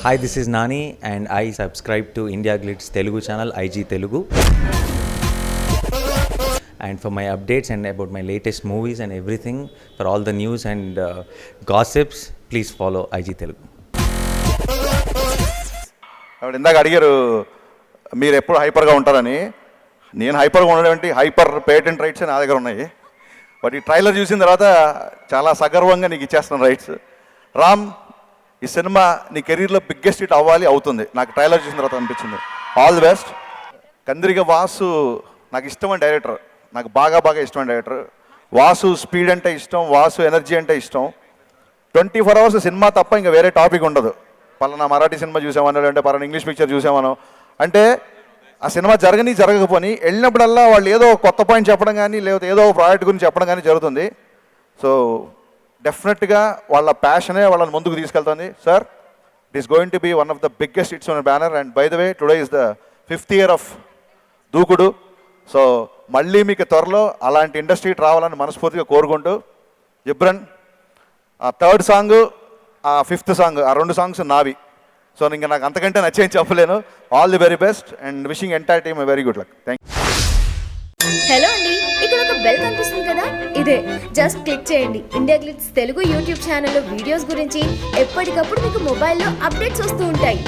Hi, this is Nani and I subscribe to India Glitz Telugu channel, IG Telugu. And for my updates and about my latest movies and everything, for all the news and gossips, please follow IG Telugu. ఇందాక అడిగారు మీరు ఎప్పుడు హైపర్గా ఉంటారని. నేను హైపర్గా ఉండడం hyper patent rights నా దగ్గర ఉన్నాయి. బట్ ఈ ట్రైలర్ చూసిన తర్వాత చాలా సగర్వంగా నీకు ఇచ్చేస్తున్నాను రైట్స్. రామ్, ఈ సినిమా నీ కెరీర్లో బిగ్గెస్ట్ హిట్ అవ్వాలి, అవుతుంది. నాకు ట్రైలర్ చూసిన తర్వాత అనిపించింది. All the best. Kandireega Vasu నాకు ఇష్టమైన డైరెక్టర్, నాకు బాగా ఇష్టమైన డైరెక్టర్. వాసు స్పీడ్ అంటే ఇష్టం, వాసు ఎనర్జీ అంటే ఇష్టం. 24 hours సినిమా తప్ప ఇంకా వేరే టాపిక్ ఉండదు. పలానా మరాఠీ సినిమా చూసామన్నాడు అంటే, పలానా ఇంగ్లీష్ పిక్చర్ చూసామనో అంటే, ఆ సినిమా జరగకపోని వెళ్ళినప్పుడల్లా వాళ్ళు ఏదో కొత్త పాయింట్ చెప్పడం కానీ, లేకపోతే ఏదో ప్రాజెక్ట్ గురించి చెప్పడం కానీ జరుగుతుంది. సో డెఫినెట్గా వాళ్ళ ప్యాషనే వాళ్ళని ముందుకు తీసుకెళ్తుంది. Sir, it is going to be one of the biggest hits on banner. And by the way, today is the 5th year of Dookudu. So మళ్ళీ మీకు త్వరలో అలాంటి ఇండస్ట్రీ రావాలని మనస్ఫూర్తిగా కోరుకుంటూ, జిబ్రన్ ఆ 3rd సాంగ్, ఆ 5th సాంగ్, ఆ 2 songs నావి. సో ఇంకా నాకు అంతకంటే నచ్చేం చెప్పలేను. All the very best and wishing entire team very good luck. Thank you. Hello అండి, ఇక్కడ ఒక బెల్ కనిపిస్తుంది కదా, ఇదే జస్ట్ క్లిక్ చేయండి. ఇండియా గ్లిట్స్ తెలుగు యూట్యూబ్ ఛానల్లో వీడియోస్ గురించి ఎప్పటికప్పుడు మీకు మొబైల్లో అప్డేట్స్ వస్తూ ఉంటాయి.